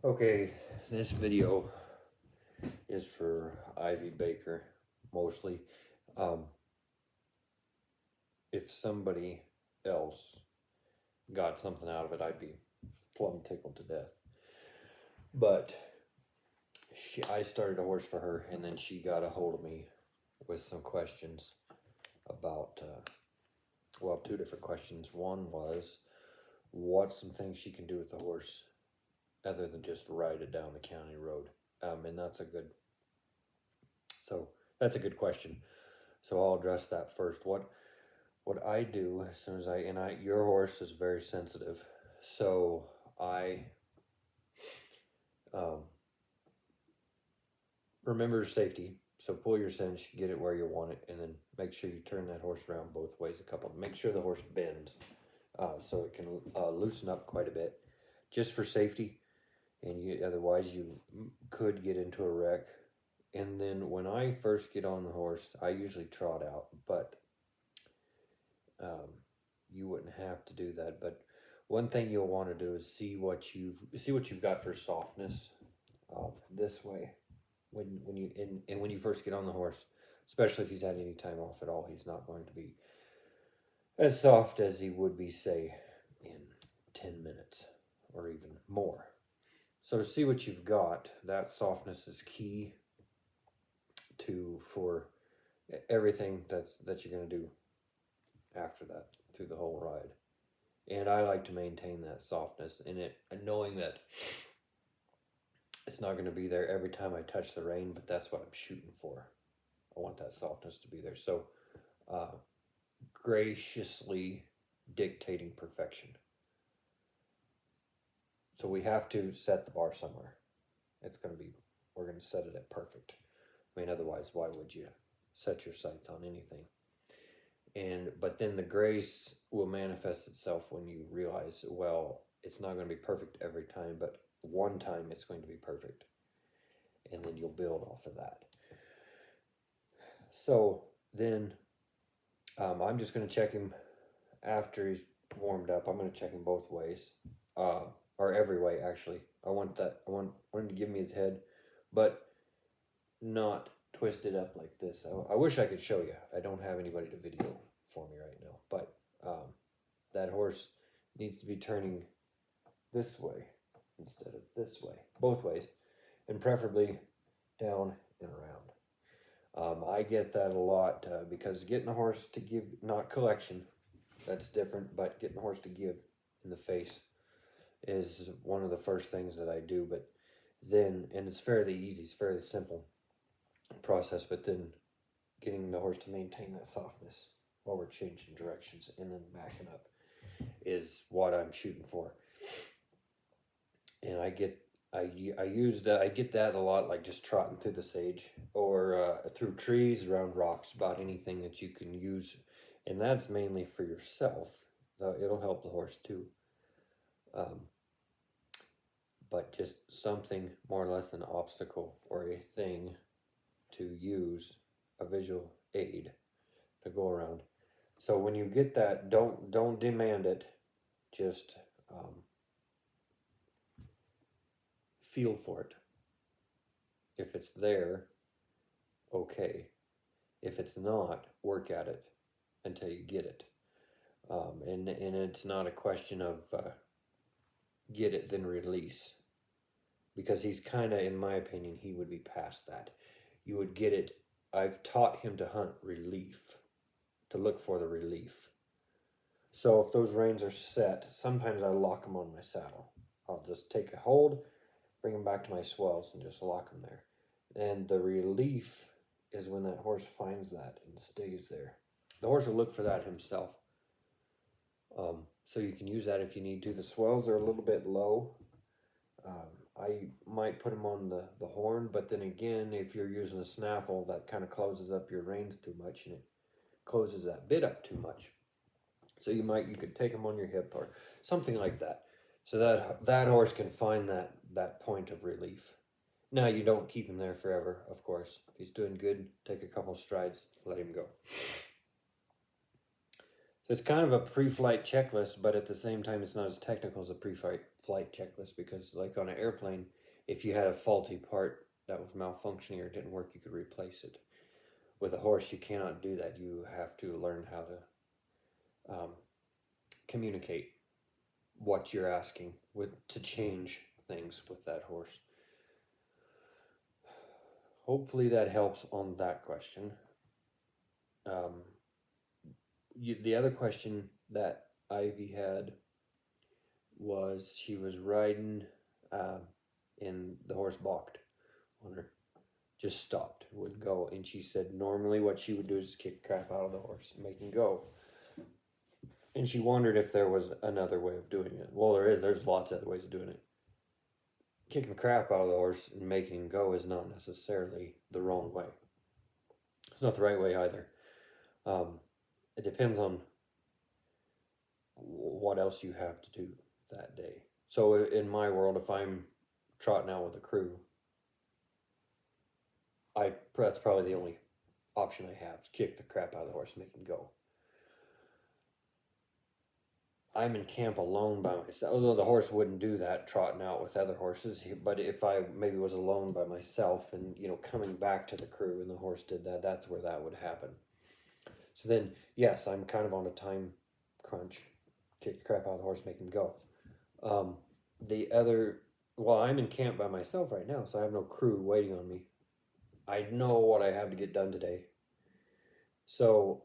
Okay, this video is for Ivy Baker mostly. If somebody else got something out of it, I'd be plumb tickled to death. But I started a horse for her, and then she got a hold of me with some questions about, well, two different questions. One was, what's some things she can do with the horse other than just ride it down the county road? And that's a good question. So I'll address that first. What I do as soon as your horse is very sensitive, so I remember safety. So pull your cinch, get it where you want it, and then make sure you turn that horse around both ways a couple. Make sure the horse bends, so it can loosen up quite a bit, just for safety. And otherwise you could get into a wreck. And then when I first get on the horse, I usually trot out, but you wouldn't have to do that. But one thing you'll want to do is see what you've got for softness this way when you first get on the horse, especially if he's had any time off at all. He's not going to be as soft as he would be, say, in 10 minutes or even more. So to see what you've got, that softness is key for everything that you're going to do after that through the whole ride. And I like to maintain that softness in it, and knowing that it's not going to be there every time I touch the rein, but that's what I'm shooting for. I want that softness to be there. So graciously dictating perfection. So we have to set the bar somewhere. We're going to set it at perfect. I mean, otherwise, why would you set your sights on anything? But then the grace will manifest itself when you realize, well, it's not going to be perfect every time, but one time it's going to be perfect. And then you'll build off of that. So then I'm just going to check him after he's warmed up. I'm going to check him both ways, or every way, actually. I want him to give me his head, but not twisted up like this. I wish I could show you. I don't have anybody to video for me right now, but that horse needs to be turning this way instead of this way, both ways, and preferably down and around. I get that a lot because getting a horse to give, not collection, that's different, but getting a horse to give in the face is one of the first things that I do. But then, and it's fairly easy, it's fairly simple process, but then getting the horse to maintain that softness while we're changing directions and then backing up is what I'm shooting for. And I get that a lot, like just trotting through the sage or through trees, around rocks, about anything that you can use, and that's mainly for yourself. It'll help the horse too, but just something more or less an obstacle or a thing to use, a visual aid to go around. So when you get that, don't demand it, just feel for it. If it's there, okay. If it's not, work at it until you get it. And it's not a question of get it then release, because he's kind of, in my opinion, he would be past that. You would get it. I've taught him to hunt relief, to look for the relief. So if those reins are set, sometimes I lock them on my saddle. I'll just take a hold, bring them back to my swells, and just lock them there. And the relief is when that horse finds that and stays there. The horse will look for that himself. So you can use that if you need to. The swells are a little bit low. I might put them on the horn, but then again, if you're using a snaffle, that kind of closes up your reins too much, and it closes that bit up too much. So you could take them on your hip or something like that, so that horse can find that point of relief. Now, you don't keep him there forever, of course. If he's doing good, take a couple strides, let him go. So it's kind of a pre-flight checklist, but at the same time, it's not as technical as a pre-flight flight checklist, because like on an airplane, if you had a faulty part that was malfunctioning or didn't work, you could replace it. With a horse, you cannot do that. You have to learn how to communicate what you're asking with to change things with that horse. Hopefully that helps on that question. The other question that Ivy had was she was riding, and the horse balked on her, just stopped, wouldn't go, and she said normally what she would do is kick crap out of the horse and make him go. And she wondered if there was another way of doing it. Well, there is. There's lots of other ways of doing it. Kicking the crap out of the horse and making him go is not necessarily the wrong way. It's not the right way either. It depends on what else you have to do that day. So in my world, if I'm trotting out with a crew, that's probably the only option I have, to kick the crap out of the horse and make him go. I'm in camp alone by myself, although the horse wouldn't do that trotting out with other horses. But if I maybe was alone by myself and, coming back to the crew and the horse did that, that's where that would happen. So then, yes, I'm kind of on a time crunch. Kick the crap out of the horse, make him go. I'm in camp by myself right now, so I have no crew waiting on me. I know what I have to get done today. So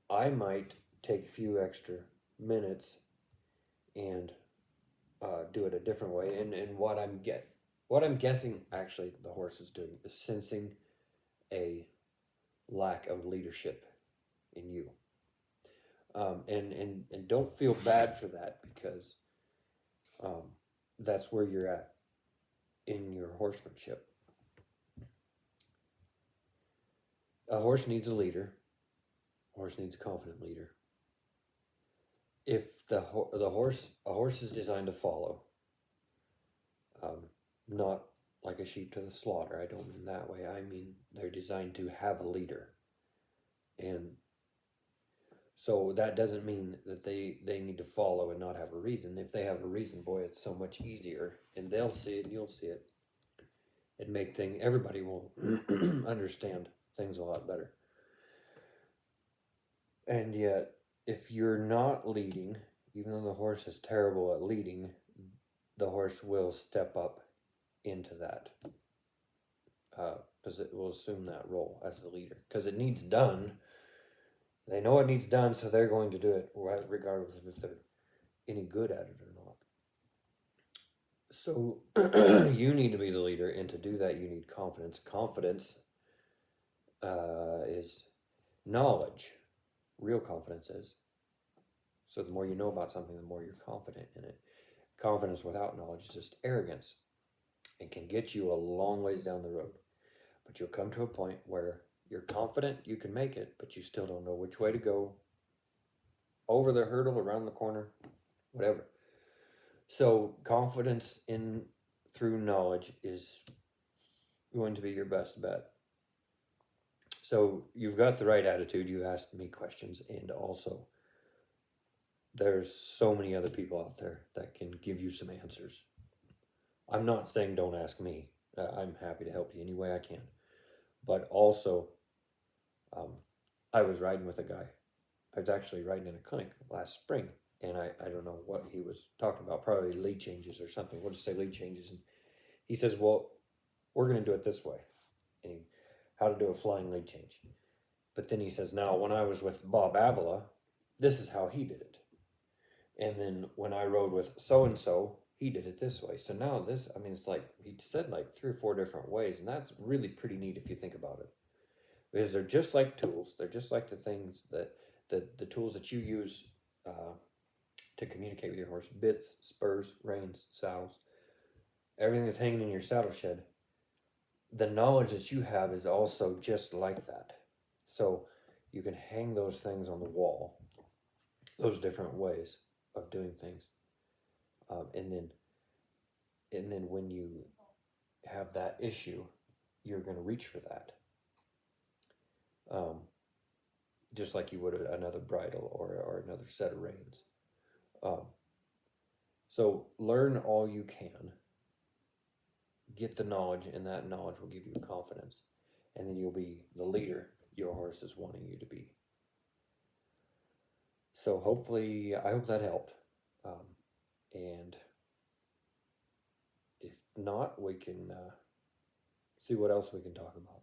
I might take a few extra minutes and do it a different way. And what I'm guessing actually the horse is doing is sensing a lack of leadership in you. And don't feel bad for that, because that's where you're at in your horsemanship. A horse needs a leader. A horse needs a confident leader. If a horse is designed to follow, not like a sheep to the slaughter. I don't mean that way. I mean they're designed to have a leader, and so that doesn't mean that they need to follow and not have a reason. If they have a reason, boy, it's so much easier, and they'll see it and you'll see it. And everybody will understand things a lot better. And yet, if you're not leading, even though the horse is terrible at leading, the horse will step up into that, because it will assume that role as the leader, because it needs done. They know it needs done, so they're going to do it, regardless of if they're any good at it or not. So you need to be the leader, and to do that, you need confidence. Confidence is knowledge. Real confidence is. So the more you know about something, the more you're confident in it. Confidence without knowledge is just arrogance, and can get you a long ways down the road. But you'll come to a point where you're confident you can make it, but you still don't know which way to go, over the hurdle, around the corner, whatever. So confidence through knowledge is going to be your best bet. So you've got the right attitude. You asked me questions, and also there's so many other people out there that can give you some answers. I'm not saying don't ask me. I'm happy to help you any way I can. But also, I was riding with a guy. I was actually riding in a clinic last spring, and I don't know what he was talking about, probably lead changes or something. We'll just say lead changes. And he says, well, we're going to do it this way. And how to do a flying lead change. But then he says, now, when I was with Bob Avila, this is how he did it. And then when I rode with so-and-so, he did it this way. So now it's like he said like 3 or 4 different ways. And that's really pretty neat if you think about it. Because they're just like tools. They're just like the things that the tools that you use to communicate with your horse. Bits, spurs, reins, saddles. Everything that's hanging in your saddle shed. The knowledge that you have is also just like that. So you can hang those things on the wall. Those different ways of doing things. And then when you have that issue, you're going to reach for that. Just like you would another bridle or another set of reins. So learn all you can, get the knowledge, and that knowledge will give you confidence, and then you'll be the leader your horse is wanting you to be. So hopefully, I hope that helped. And if not, we can see what else we can talk about.